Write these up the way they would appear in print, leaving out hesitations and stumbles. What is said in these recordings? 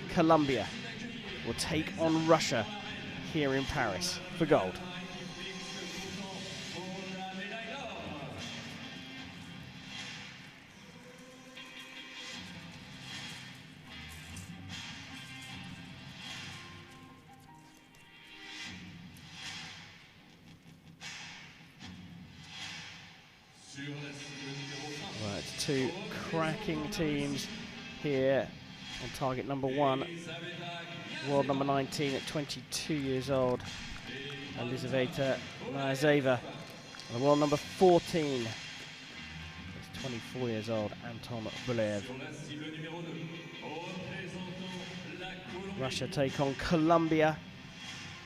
Colombia will take on Russia here in Paris for gold. Right, two cracking teams here on target number 1. World number 19 at 22 years old, Elizaveta Niazeva. And world number 14 is 24 years old, Anton Bulev. Russia take on Colombia.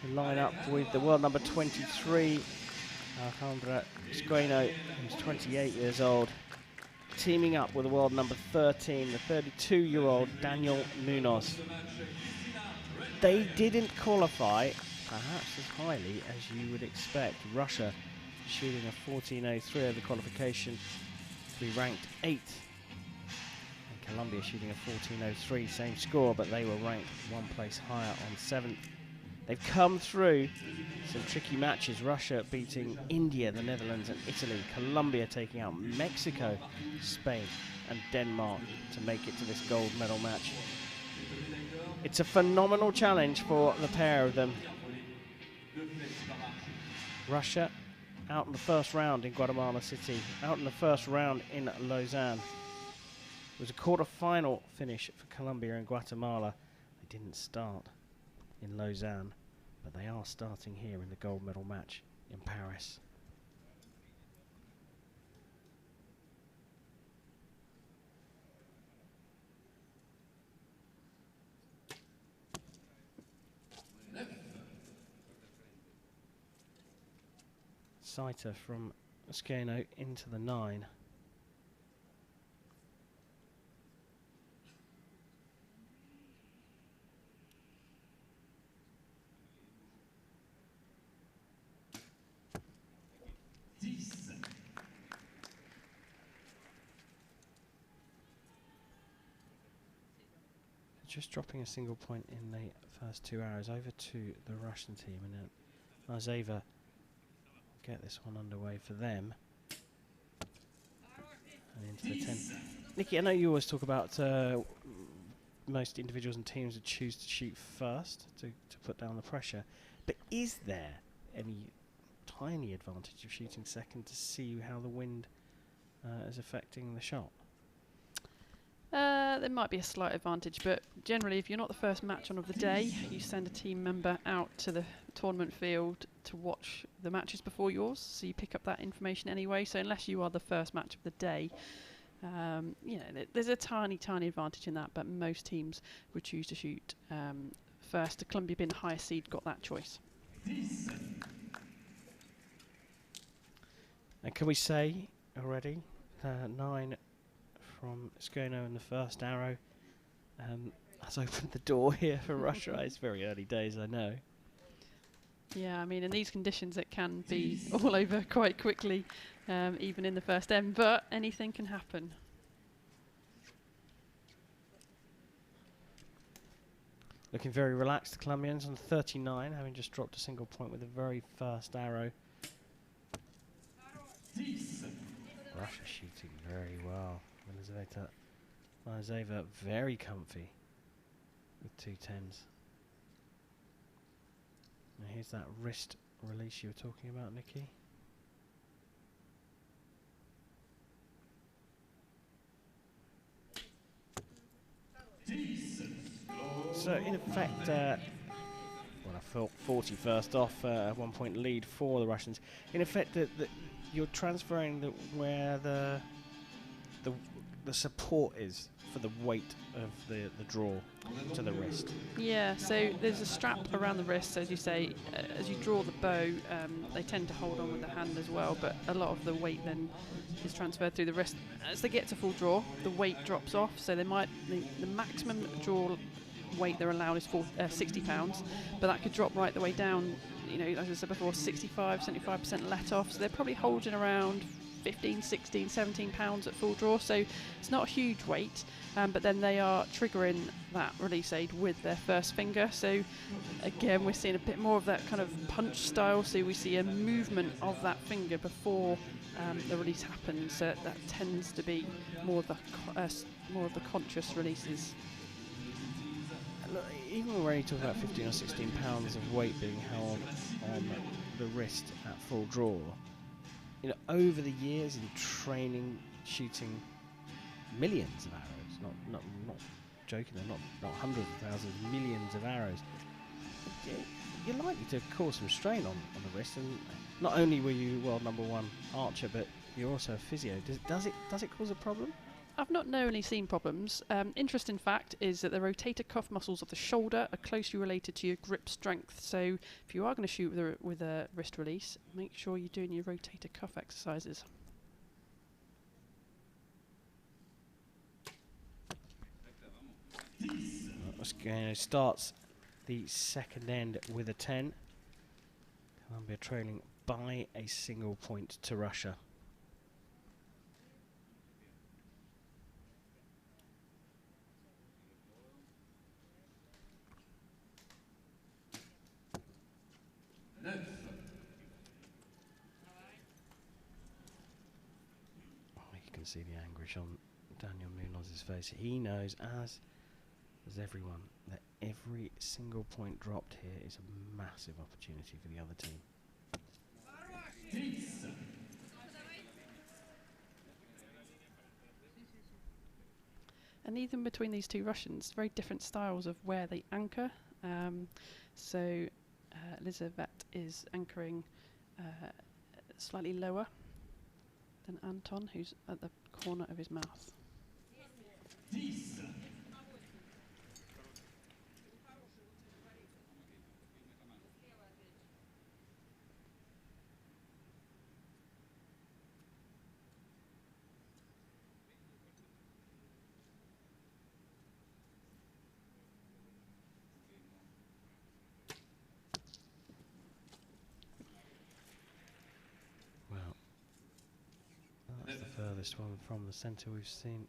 We line up with the world number 23, Alejandra Squeno, who's 28 years old, teaming up with the world number 13, the 32-year-old Daniel Munoz. They didn't qualify perhaps as highly as you would expect. Russia shooting a 14.03 over qualification to be ranked 8th. And Colombia shooting a 14.03, same score, but they were ranked one place higher on 7th. They've come through some tricky matches. Russia beating India, the Netherlands and Italy. Colombia taking out Mexico, Spain and Denmark to make it to this gold medal match. It's a phenomenal challenge for the pair of them. Russia out in the first round in Guatemala City, out in the first round in Lausanne. It was a quarter-final finish for Colombia and Guatemala. They didn't start in Lausanne, but they are starting here in the gold medal match in Paris. Sighter from Squeno into the 9. Just dropping a single point in the first 2 hours over to the Russian team, and then Niazeva will get this one underway for them. And into the 10. Nikki, I know you always talk about most individuals and teams would choose to shoot first to put down the pressure, but is there any tiny advantage of shooting second to see how the wind is affecting the shot? There might be a slight advantage, but generally if you're not the first match on of the day, you send a team member out to the tournament field to watch the matches before yours, so you pick up that information anyway. So unless you are the first match of the day, you know, there's a tiny advantage in that, but most teams would choose to shoot first. The Colombia being the highest seed got that choice. And can we say already 9 from Squeno in the first arrow has opened the door here for Russia. It's very early days, I know. Yeah, I mean, in these conditions it can be all over quite quickly, even in the first end, but anything can happen. Looking very relaxed, the Colombians on 39, having just dropped a single point with the very first arrow. Russia shooting very well. Elizaveta Niazeva very comfy with 2 10s. Now here's that wrist release you were talking about, Nikki. So in effect, well, I felt 40 first off, 1 point lead for the Russians. In effect, you're transferring where the support is for the weight of the draw to the wrist. Yeah, so there's a strap around the wrist, as you say. As you draw the bow, they tend to hold on with the hand as well, but a lot of the weight then is transferred through the wrist. As they get to full draw, the weight drops off, so they might the maximum draw weight they're allowed is 60 pounds, but that could drop right the way down, you know, as I said before, 65, 75% let off, so they're probably holding around 15, 16, 17 pounds at full draw, so it's not a huge weight, but then they are triggering that release aid with their first finger. So again, we're seeing a bit more of that kind of punch style, so we see a movement of that finger before the release happens. That tends to be more of the conscious releases. Look, even when we're only talking about 15 or 16 pounds of weight being held on the wrist at full draw, you know, over the years in training, shooting millions of arrows, not joking, they're not hundreds of thousands, millions of arrows, you're likely to cause some strain on the wrist. And not only were you world #1 archer, but you're also a physio. Does it cause a problem? I've not knowingly seen problems. Interesting fact is that the rotator cuff muscles of the shoulder are closely related to your grip strength. So if you are going to shoot with a wrist release, make sure you're doing your rotator cuff exercises. Osgano starts the second end with a 10. Colombia trailing by a single point to Russia. You can see the anguish on Daniel Munoz's face. He knows, as everyone, that every single point dropped here is a massive opportunity for the other team. And even between these two Russians, very different styles of where they anchor. So Elizabeth is anchoring slightly lower than Anton, who's at the corner of his mouth. That's the furthest one from the centre we've seen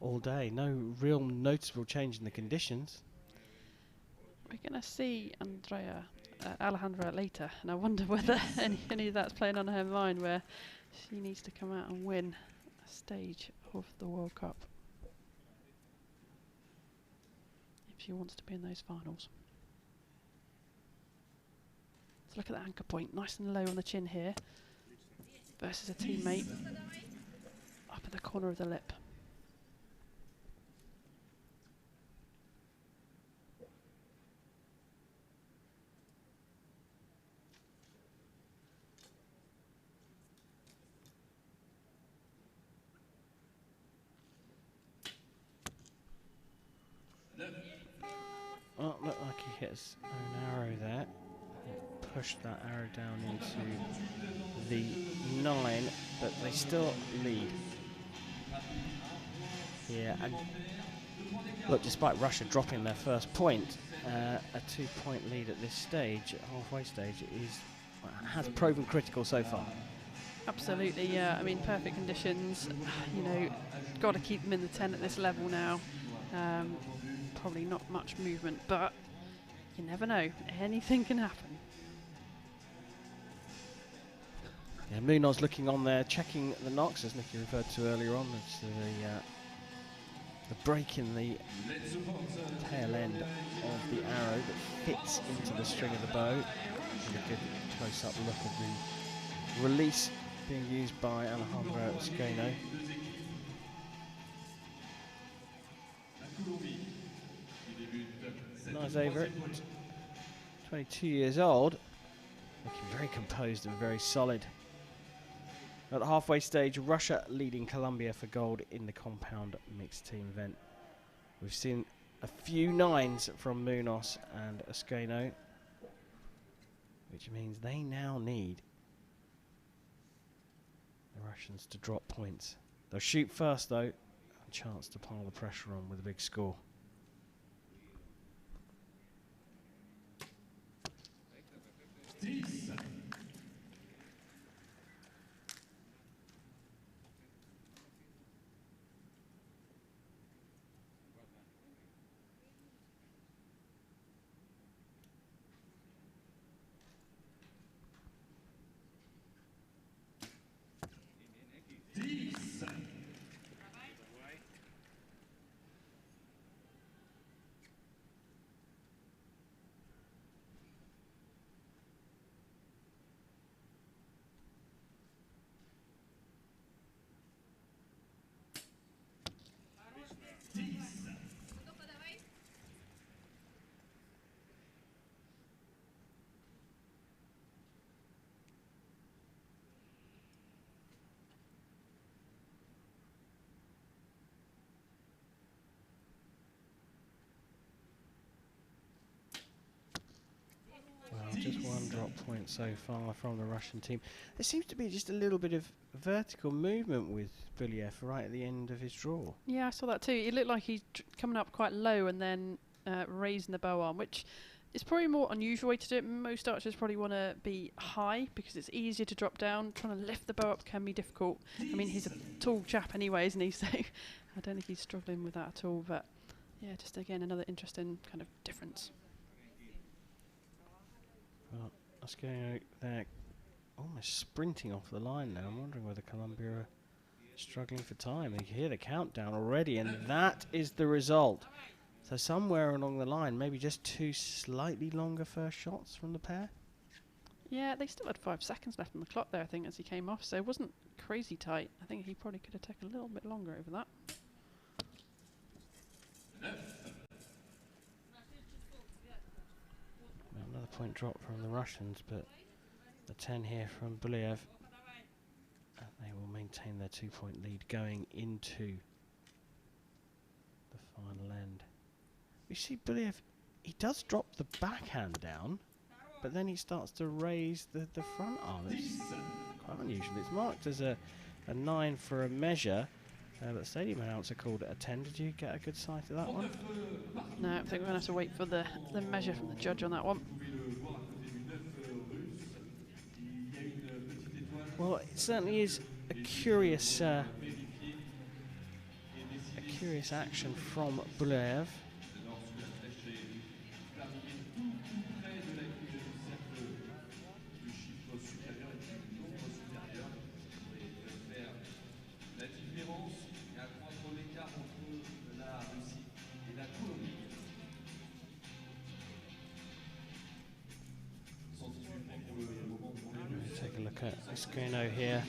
all day. No real noticeable change in the conditions. We're going to see Alejandra later, and I wonder whether any of that's playing on her mind, where she needs to come out and win a stage of the World Cup if she wants to be in those finals. Let's look at that anchor point, nice and low on the chin here, versus a teammate up at the corner of the lip. Oh, looked like he hit his own arrow there. Pushed that arrow down into the 9, but they still lead here. And look, despite Russia dropping their first point, a 2-point lead at this stage, at halfway stage, has proven critical so far. Absolutely, yeah. I mean, perfect conditions. You know, got to keep them in the 10 at this level now. Probably not much movement, but you never know. Anything can happen. Yeah, Munoz looking on there, checking the knocks, as Nicky referred to earlier on. It's the break in the tail end of the arrow that fits into the string of the bow. And a good close-up look at the release being used by Alejandro Osgano. Nice over it. 22 years old, looking very composed and very solid. At the halfway stage, Russia leading Colombia for gold in the compound mixed team event. We've seen a few 9s from Munoz and Osgano, which means they now need the Russians to drop points. They'll shoot first though, a chance to pile the pressure on with a big score. drop point so far from the Russian team. There seems to be just a little bit of vertical movement with Buliev right at the end of his draw. Yeah, I saw that too. It looked like he's coming up quite low and then raising the bow arm, which is probably a more unusual way to do it. Most archers probably want to be high because it's easier to drop down. Trying to lift the bow up can be difficult. I mean, he's a tall chap anyway, isn't he? So I don't think he's struggling with that at all. But yeah, just again, another interesting kind of difference. Well, let's go there. Almost sprinting off the line now. I'm wondering whether Colombia are struggling for time. You hear the countdown already, and that is the result. So somewhere along the line, maybe just two slightly longer first shots from the pair. Yeah, they still had 5 seconds left on the clock there, I think, as he came off. So it wasn't crazy tight. I think he probably could have taken a little bit longer over that. Well, another point drop from the Russians, but the 10 here from Buliev. And they will maintain their 2-point lead going into the final end. We see Buliev, he does drop the backhand down, but then he starts to raise the front arm. It's quite unusual. It's marked as a 9 for a measure, but the stadium announcer called it a 10. Did you get a good sight of that one? No, I think we're going to have to wait for the measure from the judge on that one. Well, it certainly is a curious action from Buliev. Take a look at Esqueno here.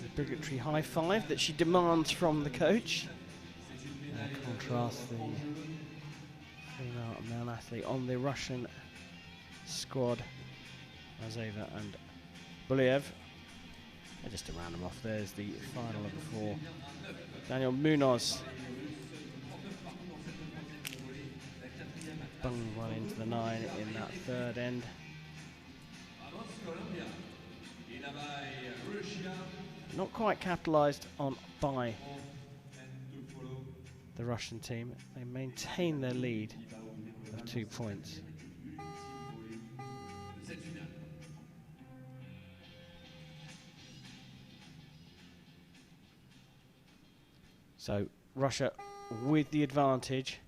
The obligatory high five that she demands from the coach. Contrast the female and male athlete on the Russian squad, Mazeva and Buliev. Just to round them off, there's the final of the 4. Daniel Munoz. Bung one into the 9 in that third end. Not quite capitalised on by the Russian team. They maintain their lead of 2 points. So Russia with the advantage.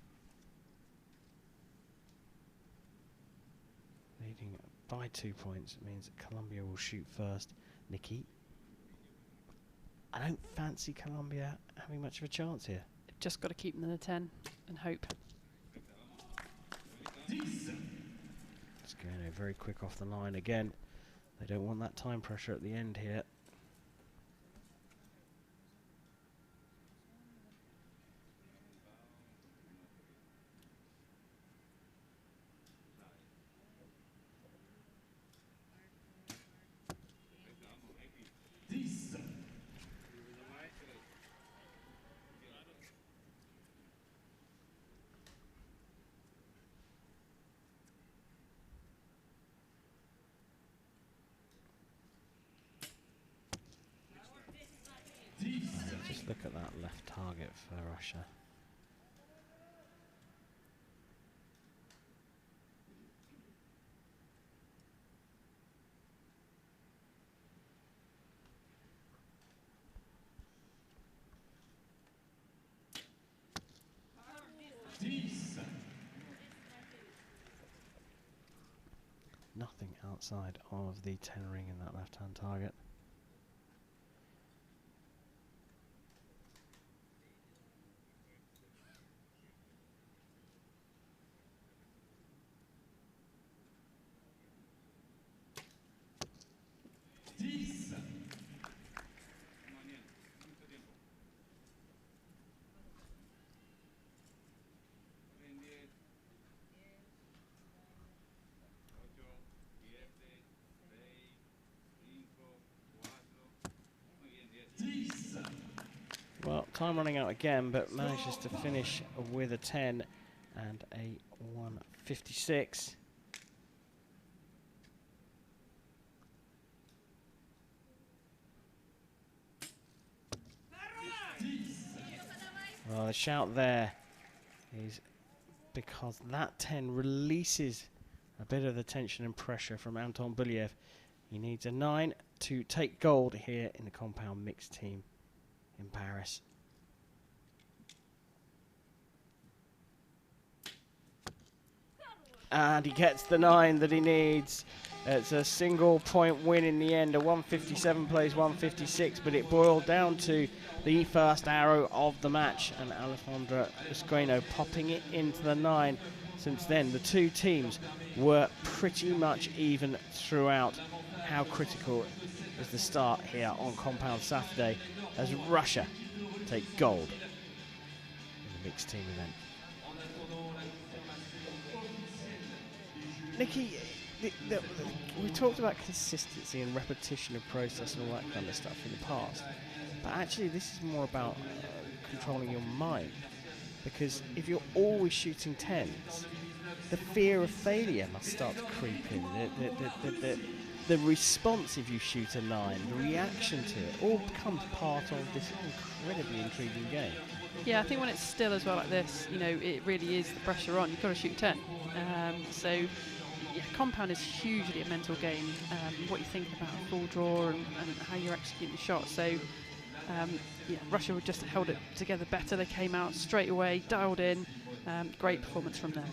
Leading by 2 points. It means that Colombia will shoot first. Nikki, I don't fancy Colombia having much of a chance here. Just got to keep them in the 10 and hope. It's going very quick off the line again. They don't want that time pressure at the end here. Just look at that left target for Russia. Nothing outside of the 10 ring in that left-hand target. Well, time running out again, but manages to finish with a 10 and a 156. Well, the shout there is because that 10 releases a bit of the tension and pressure from Anton Bulyev. He needs a 9 to take gold here in the compound mixed team in Paris. And he gets the 9 that he needs. It's a single point win in the end. A 157 plays 156, but it boiled down to the first arrow of the match, and Alejandra Esqueno popping it into the 9. Since then, the two teams were pretty much even throughout. How critical is the start here on Compound Saturday as Russia take gold in the mixed team event? Nikki, we talked about consistency and repetition of process and all that kind of stuff in the past, but actually this is more about controlling your mind, because if you're always shooting 10s, the fear of failure must start to creep in. The response if you shoot a 9, the reaction to it, all becomes part of this incredibly intriguing game. Yeah, I think when it's still as well like this, you know, it really is the pressure on. You've got to shoot 10. So, yeah, compound is hugely a mental game. What you're thinking about a full draw and how you're executing the shot. So, yeah, Russia just held it together better. They came out straight away, dialed in. Great performance from them.